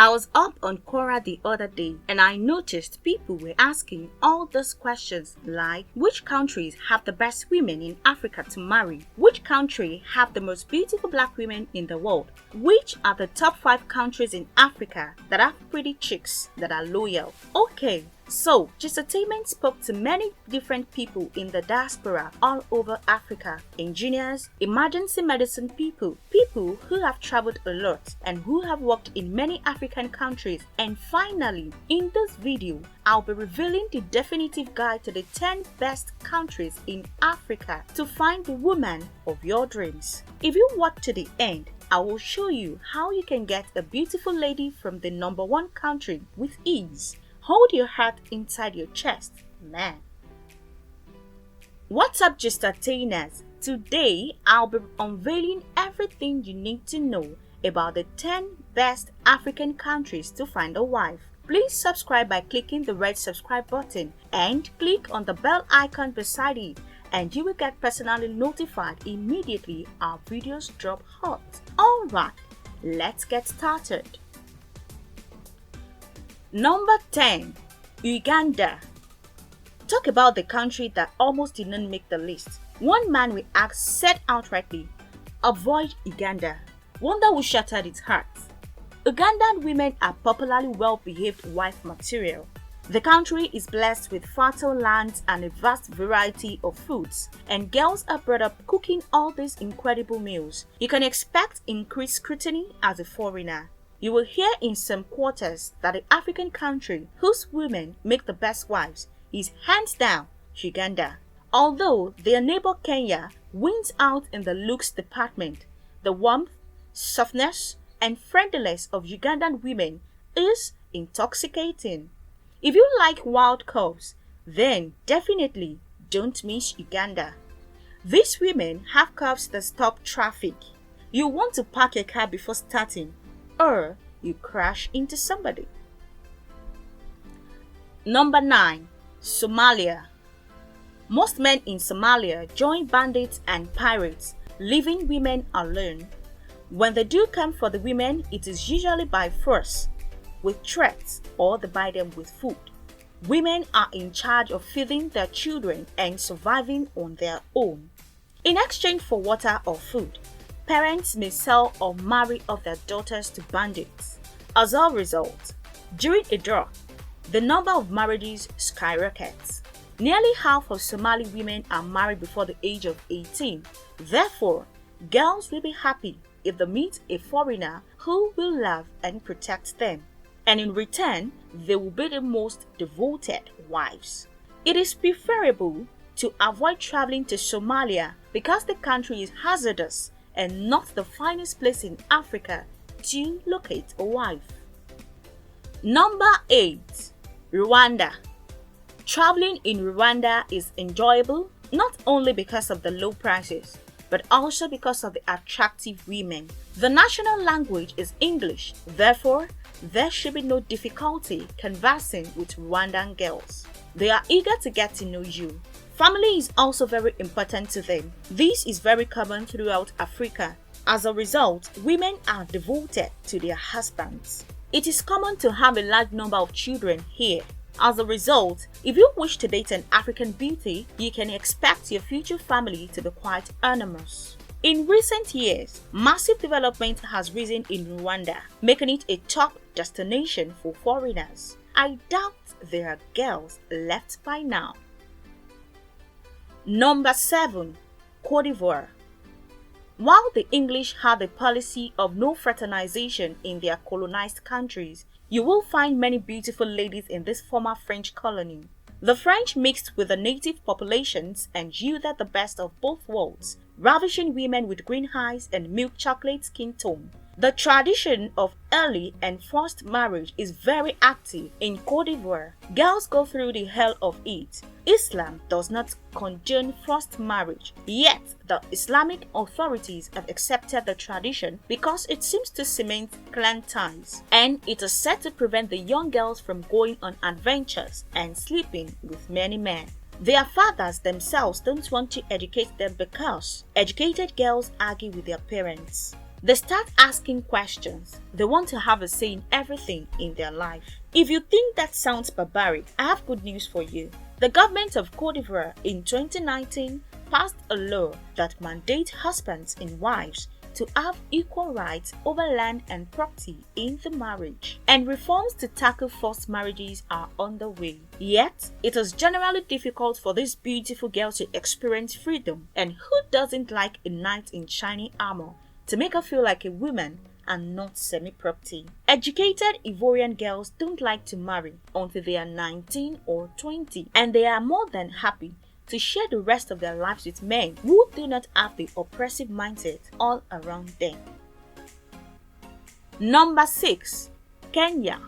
I was up on Quora the other day and I noticed people were asking all these questions like which countries have the best women in Africa to marry? Which country have the most beautiful black women in the world? Which are the top 5 countries in Africa that have pretty chicks that are loyal? Okay. So, Entertainment spoke to many different people in the diaspora all over Africa, engineers, emergency medicine people, people who have traveled a lot and who have worked in many African countries. And finally, in this video, I'll be revealing the definitive guide to the 10 best countries in Africa to find the woman of your dreams. If you watch to the end, I will show you how you can get a beautiful lady from the number 1 country with ease. Hold your heart inside your chest, man. What's up, Entertainers? Today, I'll be unveiling everything you need to know about the 10 best African countries to find a wife. Please subscribe by clicking the red subscribe button and click on the bell icon beside it, and you will get personally notified immediately our videos drop hot. Alright, let's get started. Number 10. Uganda. Talk about the country that almost didn't make the list. One man we asked said outrightly, avoid Uganda. Wonder who shattered its heart. Ugandan women are popularly well-behaved wife material. The country is blessed with fertile lands and a vast variety of foods, and girls are brought up cooking all these incredible meals. You can expect increased scrutiny as a foreigner. You will hear in some quarters that the African country whose women make the best wives is hands down Uganda. Although their neighbor Kenya wins out in the looks department, the warmth, softness, and friendliness of Ugandan women is intoxicating. If you like wild curves, then definitely don't miss Uganda. These women have curves that stop traffic. You want to park your car before starting, or you crash into somebody. Number 9. Somalia. Most men in Somalia join bandits and pirates, leaving women alone. When they do come for the women, it is usually by force, with threats, or they buy them with food. Women are in charge of feeding their children and surviving on their own. In exchange for water or food, parents may sell or marry off their daughters to bandits. As a result, during a drought, the number of marriages skyrockets. Nearly half of Somali women are married before the age of 18. Therefore, girls will be happy if they meet a foreigner who will love and protect them. And in return, they will be the most devoted wives. It is preferable to avoid traveling to Somalia because the country is hazardous and not the finest place in Africa to locate a wife. Number 8. Rwanda. Traveling in Rwanda is enjoyable not only because of the low prices, but also because of the attractive women. The national language is English, therefore, there should be no difficulty conversing with Rwandan girls. They are eager to get to know you. Family is also very important to them. This is very common throughout Africa. As a result, women are devoted to their husbands. It is common to have a large number of children here. As a result, if you wish to date an African beauty, you can expect your future family to be quite enormous. In recent years, massive development has risen in Rwanda, making it a top destination for foreigners. I doubt there are girls left by now. Number 7. Cote d'Ivoire. While the English had a policy of no fraternization in their colonized countries, you will find many beautiful ladies in this former French colony. The French mixed with the native populations and yielded the best of both worlds, ravishing women with green eyes and milk chocolate skin tone. The tradition of early and forced marriage is very active in Cote d'Ivoire. Girls go through the hell of it. Islam does not condone forced marriage, yet the Islamic authorities have accepted the tradition because it seems to cement clan ties, and it is said to prevent the young girls from going on adventures and sleeping with many men. Their fathers themselves don't want to educate them because educated girls argue with their parents. They start asking questions. They want to have a say in everything in their life. If you think that sounds barbaric, I have good news for you. The government of Cote d'Ivoire in 2019 passed a law that mandates husbands and wives to have equal rights over land and property in the marriage. And reforms to tackle forced marriages are underway. Yet, it is generally difficult for these beautiful girls to experience freedom. And who doesn't like a knight in shiny armor to make her feel like a woman and not semi-property? Educated Ivorian girls don't like to marry until they are 19 or 20, and they are more than happy to share the rest of their lives with men who do not have the oppressive mindset all around them. Number 6. Kenya.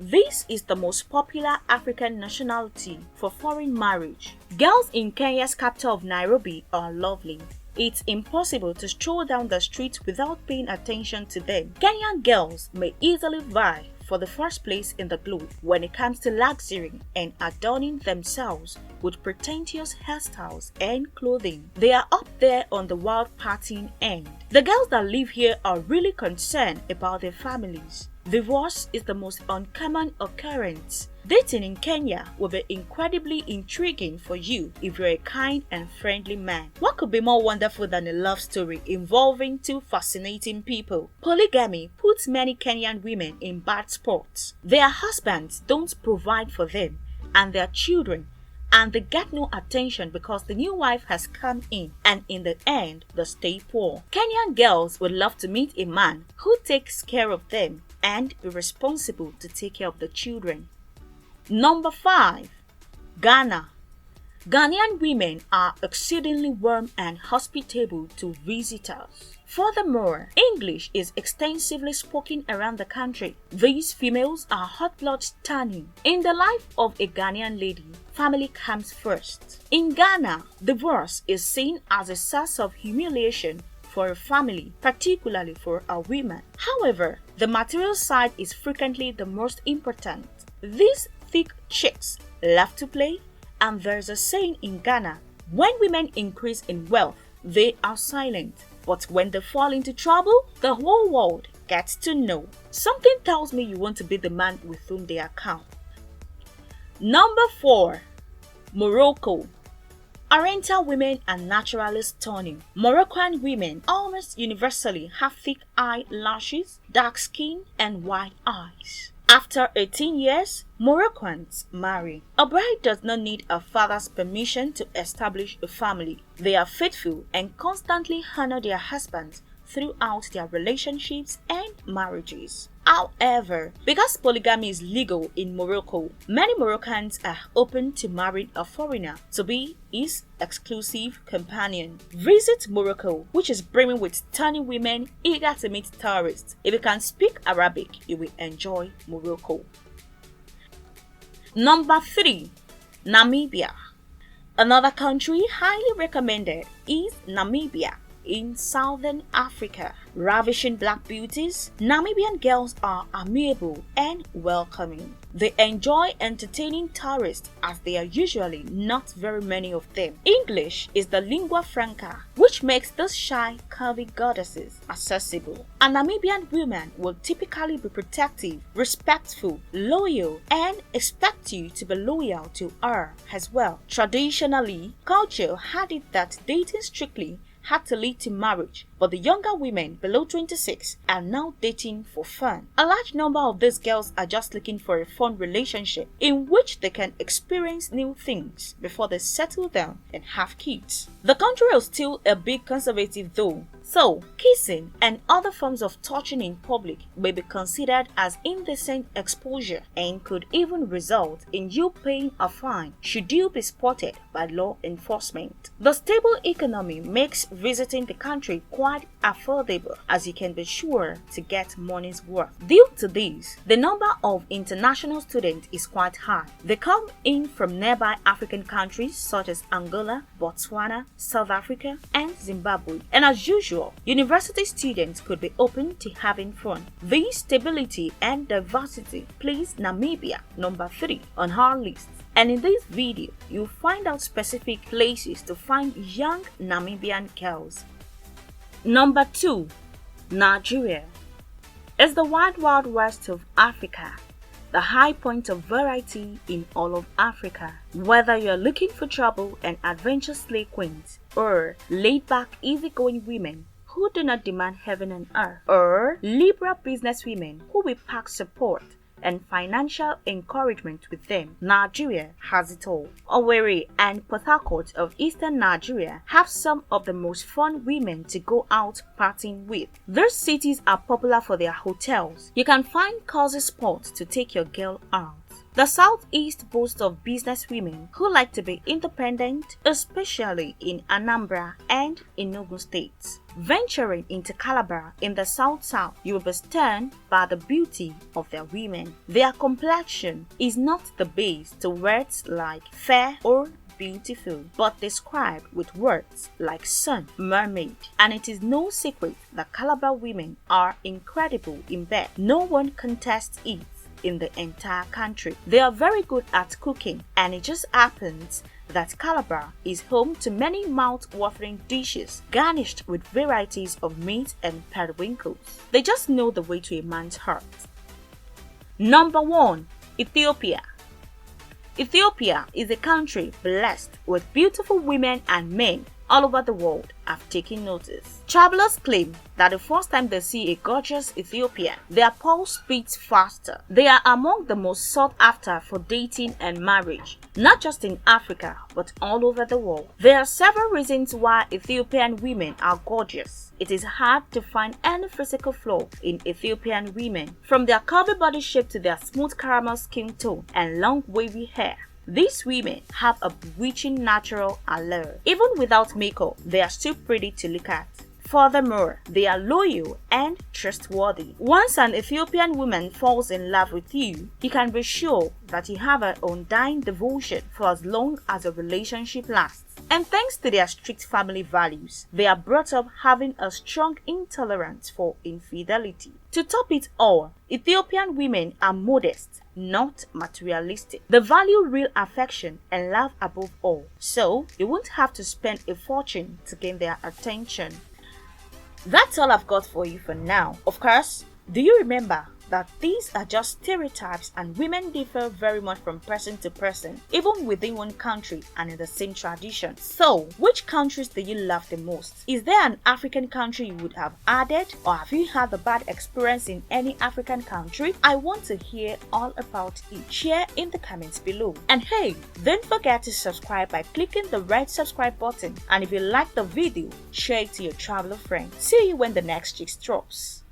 This is the most popular African nationality for foreign marriage. Girls in Kenya's capital of Nairobi are lovely. It's impossible to stroll down the street without paying attention to them. Kenyan girls may easily vie for the first place in the globe when it comes to luxury and adorning themselves with pretentious hairstyles and clothing. They are up there on the wild partying end. The girls that live here are really concerned about their families. Divorce is the most uncommon occurrence. Dating in Kenya will be incredibly intriguing for you if you're a kind and friendly man. What could be more wonderful than a love story involving two fascinating people? Polygamy puts many Kenyan women in bad spots. Their husbands don't provide for them and their children, and they get no attention because the new wife has come in, and in the end, they stay poor. Kenyan girls would love to meet a man who takes care of them and be responsible to take care of the children. Number 5. Ghana. Ghanaian women are exceedingly warm and hospitable to visitors. Furthermore, English is extensively spoken around the country. These females are hot-blood stunning. In the life of a Ghanaian lady, family comes first. In Ghana, divorce is seen as a source of humiliation for a family, particularly for a woman. However, the material side is frequently the most important. These thick chicks love to play, and there's a saying in Ghana, when women increase in wealth, they are silent. But when they fall into trouble, the whole world gets to know. Something tells me you want to be the man with whom they account. Number 4. Morocco. Oriental women are naturally stunning. Moroccan women almost universally have thick eyelashes, dark skin, and wide eyes. After 18 years, Moroccans marry. A bride does not need a father's permission to establish a family. They are faithful and constantly honor their husbands throughout their relationships and marriages. However, because polygamy is legal in Morocco, many Moroccans are open to marrying a foreigner to be his exclusive companion. Visit Morocco, which is brimming with stunning women eager to meet tourists. If you can speak Arabic, you will enjoy Morocco. Number 3. Namibia. Another country highly recommended is Namibia in Southern Africa. Ravishing black beauties, Namibian girls are amiable and welcoming. They enjoy entertaining tourists as there are usually not very many of them. English is the lingua franca, which makes those shy, curvy goddesses accessible. A Namibian woman will typically be protective, respectful, loyal, and expect you to be loyal to her as well. Traditionally, culture had it that dating strictly had to lead to marriage, but the younger women below 26 are now dating for fun. A large number of these girls are just looking for a fun relationship in which they can experience new things before they settle down and have kids. The country is still a bit conservative though, so kissing and other forms of touching in public may be considered as indecent exposure and could even result in you paying a fine should you be spotted by law enforcement. The stable economy makes visiting the country quite affordable, as you can be sure to get money's worth. Due to this, the number of international students is quite high. They come in from nearby African countries such as Angola, Botswana, South Africa, and Zimbabwe. And as usual, university students could be open to having fun. This stability and diversity place Namibia number 3 on our list. And in this video, you'll find out specific places to find young Namibian girls. Number 2. Nigeria is the wild wild west of Africa, the high point of variety in all of Africa. Whether you're looking for trouble and adventure slay queens, or laid-back, easygoing women who do not demand heaven and earth, or liberal businesswomen who will pack support and financial encouragement with them, Nigeria has it all. Owerri and Port Harcourt of eastern Nigeria have some of the most fun women to go out partying with. These cities are popular for their hotels. You can find cozy spots to take your girl out. The southeast boasts of businesswomen who like to be independent, especially in Anambra and Enugu states. Venturing into Calabar in the south-south, you will be stunned by the beauty of their women. Their complexion is not the base to words like fair or beautiful, but described with words like sun, mermaid. And it is no secret that Calabar women are incredible in bed. No one contests it in the entire country. They are very good at cooking, and it just happens that Calabar is home to many mouth-watering dishes garnished with varieties of meat and periwinkles. They just know the way to a man's heart. Number 1. Ethiopia. Ethiopia is a country blessed with beautiful women and men all over the world have taken notice. Travelers claim that the first time they see a gorgeous Ethiopian, their pulse beats faster. They are among the most sought after for dating and marriage, not just in Africa, but all over the world. There are several reasons why Ethiopian women are gorgeous. It is hard to find any physical flaw in Ethiopian women, from their curvy body shape to their smooth caramel skin tone and long wavy hair. These women have a bewitching natural allure. Even without makeup, they are still pretty to look at. Furthermore, they are loyal and trustworthy. Once an Ethiopian woman falls in love with you, you can be sure that you have an undying devotion for as long as the relationship lasts. And thanks to their strict family values, they are brought up having a strong intolerance for infidelity. To top it all, Ethiopian women are modest, not materialistic. They value real affection and love above all, so you won't have to spend a fortune to gain their attention. That's all I've got for you for now. Of course, do you remember that these are just stereotypes and women differ very much from person to person, even within one country and in the same tradition? So, which countries do you love the most? Is there an African country you would have added, or have you had a bad experience in any African country? I want to hear all about it. Share in the comments below. And hey, don't forget to subscribe by clicking the red subscribe button. And if you like the video, share it to your traveler friends. See you when the next chick drops.